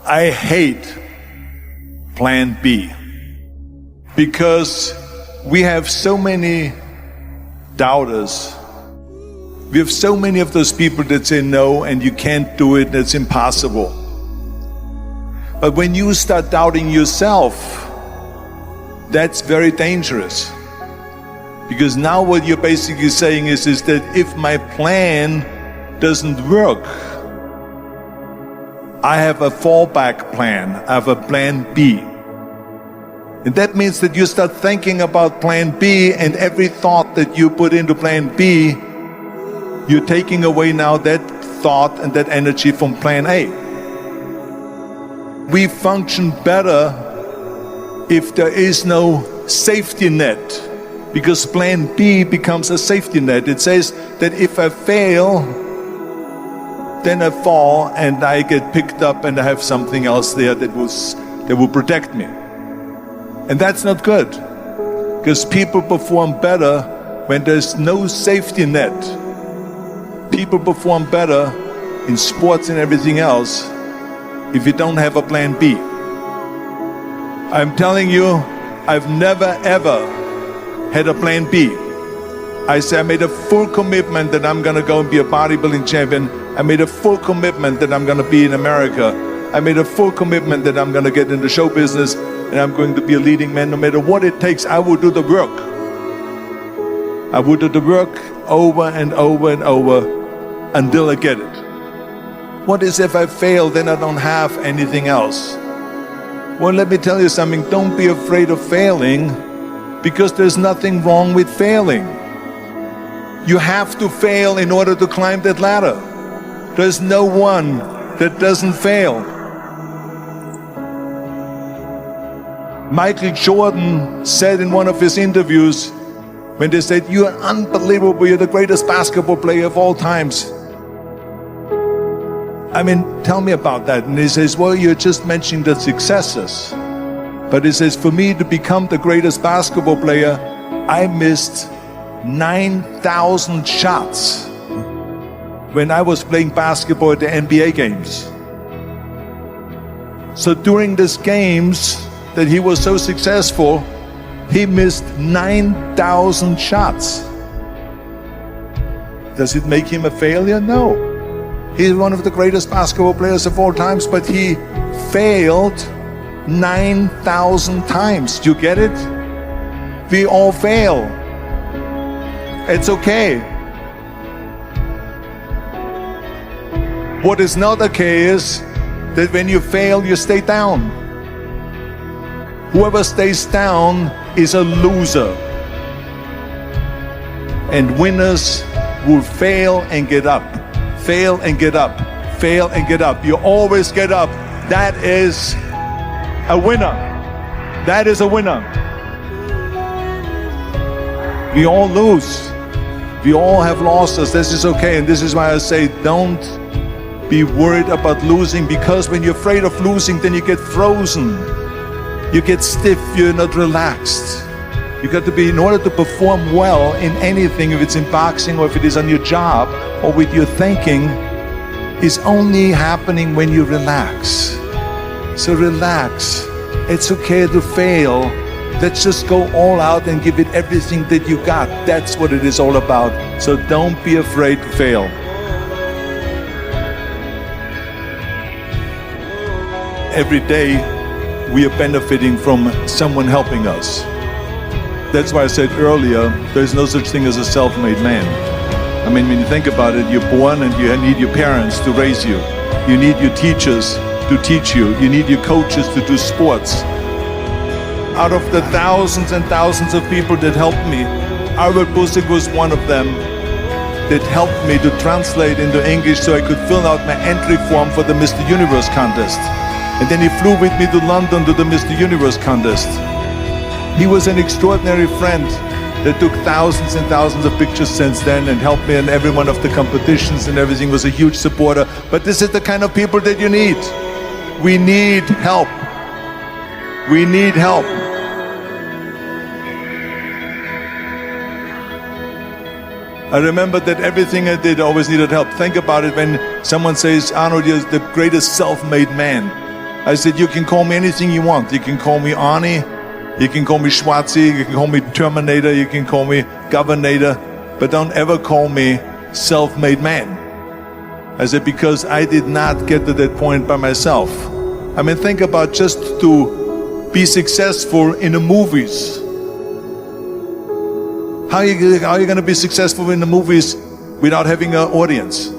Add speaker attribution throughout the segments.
Speaker 1: I hate plan B because we have so many doubters. We have so many of those people that say no and you can't do it, it's impossible. But when you start doubting yourself, that's very dangerous. Because now what you're basically saying is that if my plan doesn't work, I have a fallback plan, I have a plan B. And that means that you start thinking about plan B, and every thought that you put into plan B, you're taking away now that thought and that energy from plan A. We function better if there is no safety net, because plan B becomes a safety net. It says that if I fail, then I fall and I get picked up and I have something else there that will protect me. And that's not good, because people perform better when there's no safety net. People perform better in sports and everything else if you don't have a plan B. I'm telling you, I've never ever had a plan B. I made a full commitment that I'm gonna go and be a bodybuilding champion. I made a full commitment that I'm gonna be in America. I made a full commitment that I'm gonna get into show business and I'm going to be a leading man. No matter what it takes, I will do the work. I will do the work over and over and over until I get it. What is if I fail, then I don't have anything else? Well, let me tell you something. Don't be afraid of failing, because there's nothing wrong with failing. You have to fail in order to climb that ladder. There's no one that doesn't fail. Michael Jordan said in one of his interviews, when they said, "You are unbelievable, you're the greatest basketball player of all times." I mean, tell me about that. And he says, well, you're just mentioning the successes. But he says, for me to become the greatest basketball player, I missed 9,000 shots when I was playing basketball at the NBA games. So during these games that he was so successful, he missed 9,000 shots. Does it make him a failure? No. He's one of the greatest basketball players of all times, but he failed 9,000 times. Do you get it? We all fail. It's okay. What is not okay is that when you fail, you stay down. Whoever stays down is a loser. And winners will fail and get up. Fail and get up. Fail and get up. You always get up. That is a winner. That is a winner. We all lose. We all have losses. This is okay. And this is why I say don't be worried about losing, because when you're afraid of losing, then you get frozen. You get stiff, you're not relaxed. You got to be, in order to perform well in anything, if it's in boxing or if it is on your job or with your thinking, is only happening when you relax. So relax. It's okay to fail. Let's just go all out and give it everything that you got. That's what it is all about. So don't be afraid to fail. Every day we are benefiting from someone helping us. That's why I said earlier, there's no such thing as a self-made man. I mean, when you think about it, you're born and you need your parents to raise you. You need your teachers to teach you. You need your coaches to do sports. Out of the thousands and thousands of people that helped me, Arnold was one of them that helped me to translate into English so I could fill out my entry form for the Mr. Universe contest. And then he flew with me to London to the Mr. Universe contest. He was an extraordinary friend that took thousands and thousands of pictures since then and helped me in every one of the competitions and everything, was a huge supporter. But this is the kind of people that you need. We need help. We need help. I remember that everything I did always needed help. Think about it when someone says, Arnold, you're the greatest self-made man. I said, you can call me anything you want. You can call me Arnie, you can call me Schwarzenegger, you can call me Terminator, you can call me Governator, but don't ever call me self-made man. I said, because I did not get to that point by myself. I mean, think about just to be successful in the movies. How are you going to be successful in the movies without having an audience?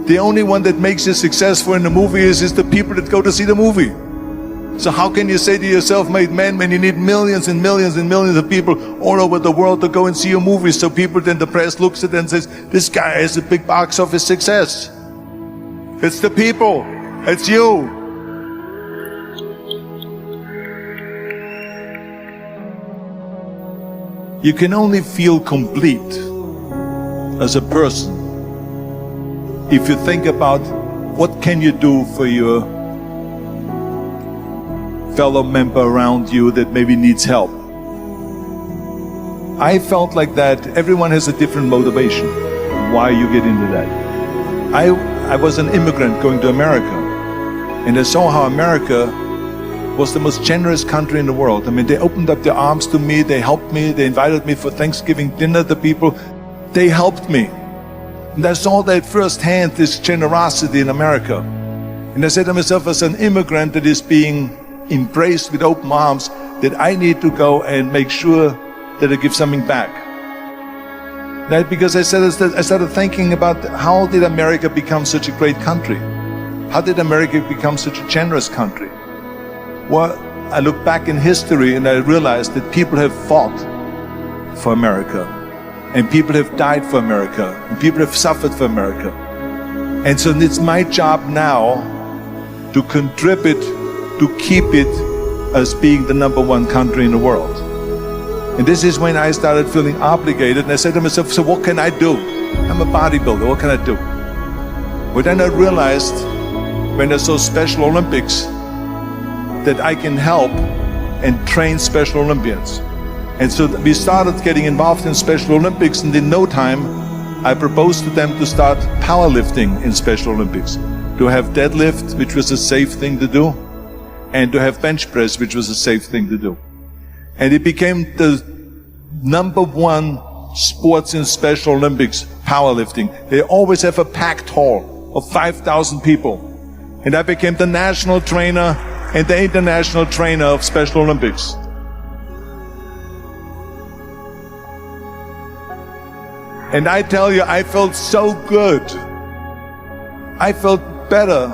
Speaker 1: The only one that makes you successful in the movies is the people that go to see the movie. So how can you say to your self-made man when you need millions and millions and millions of people all over the world to go and see your movies, so people, then the press looks at it and says, this guy has a big box office success. It's the people. It's you. You can only feel complete as a person if you think about what can you do for your fellow member around you that maybe needs help. I felt like that everyone has a different motivation why you get into that. I was an immigrant going to America, and I saw how America was the most generous country in the world. I mean, they opened up their arms to me, they helped me, they invited me for Thanksgiving dinner, the people, they helped me. And I saw that firsthand, this generosity in America. And I said to myself, as an immigrant that is being embraced with open arms, that I need to go and make sure that I give something back. That because I started thinking about how did America become such a great country? How did America become such a generous country? Well, I look back in history and I realized that people have fought for America, and people have died for America, and people have suffered for America. And so it's my job now to contribute to keep it as being the #1 country in the world. And this is when I started feeling obligated, and I said to myself, so what can I do? I'm a bodybuilder, what can I do? Well, then I realized when I saw Special Olympics that I can help and train Special Olympians. And so we started getting involved in Special Olympics, and in no time I proposed to them to start powerlifting in Special Olympics. To have deadlift, which was a safe thing to do, and to have bench press, which was a safe thing to do. And it became the #1 sports in Special Olympics, powerlifting. They always have a packed hall of 5,000 people. And I became the national trainer and the international trainer of Special Olympics. And I tell you, I felt so good. I felt better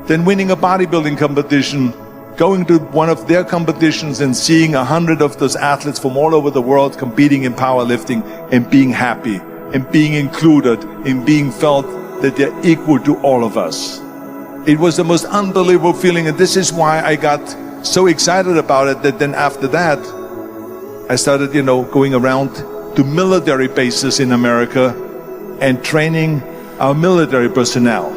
Speaker 1: than winning a bodybuilding competition, going to one of their competitions and seeing 100 of those athletes from all over the world competing in powerlifting and being happy and being included and being felt that they're equal to all of us. It was the most unbelievable feeling, and this is why I got so excited about it that then after that, I started, going around to military bases in America and training our military personnel.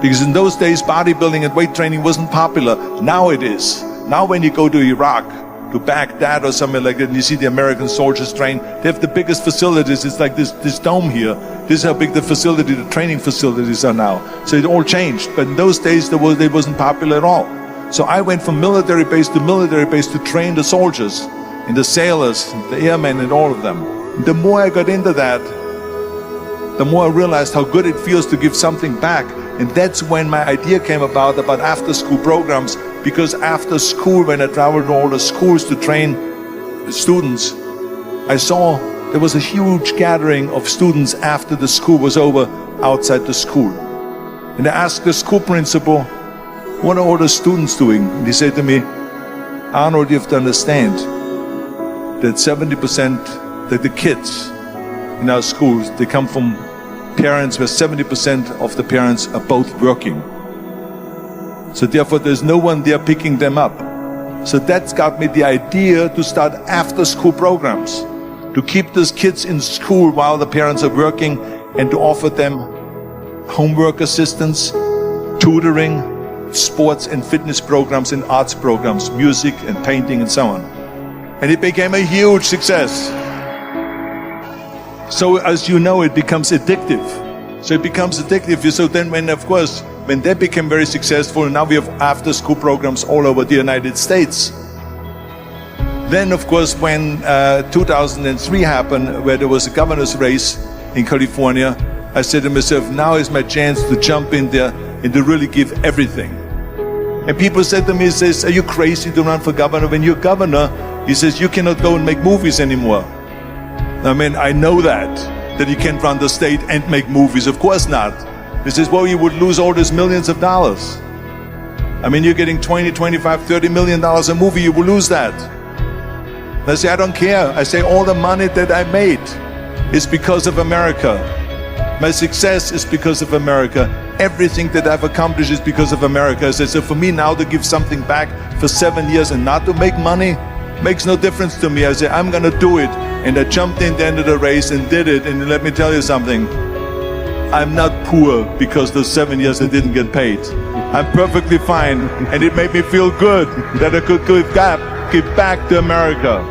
Speaker 1: Because in those days, bodybuilding and weight training wasn't popular. Now it is. Now when you go to Iraq, to Baghdad or somewhere like that, and you see the American soldiers train, they have the biggest facilities. It's like this dome here. This is how big the training facilities are now. So it all changed. But in those days, it wasn't popular at all. So I went from military base to train the soldiers, and the sailors, the airmen, and all of them. And the more I got into that, the more I realized how good it feels to give something back. And that's when my idea came about after-school programs, because after school, when I traveled to all the schools to train students, I saw there was a huge gathering of students after the school was over outside the school. And I asked the school principal, what are all the students doing? And he said to me, Arnold, you have to understand that 70% that the kids in our schools, they come from parents where 70% of the parents are both working. So therefore there's no one there picking them up. So that's got me the idea to start after school programs, to keep those kids in school while the parents are working, and to offer them homework assistance, tutoring, sports and fitness programs and arts programs, music and painting and so on. And it became a huge success. So as you know, it becomes addictive. So it becomes addictive. So then when, of course, when they became very successful, now we have after-school programs all over the United States. Then, of course, when 2003 happened, where there was a governor's race in California, I said to myself, now is my chance to jump in there and to really give everything. And people said to me, says, are you crazy to run for governor? When you're governor, he says, you cannot go and make movies anymore. I mean, I know that you can't run the state and make movies. Of course not. He says, well, you would lose all these millions of dollars. I mean, you're getting 20, 25, $30 million a movie, you will lose that. And I say, I don't care. I say, all the money that I made is because of America. My success is because of America. Everything that I've accomplished is because of America. I said, so for me now to give something back for 7 years and not to make money makes no difference to me. I said, I'm gonna do it. And I jumped in the end of the race and did it. And let me tell you something. I'm not poor because those 7 years I didn't get paid. I'm perfectly fine. And it made me feel good that I could give back to America.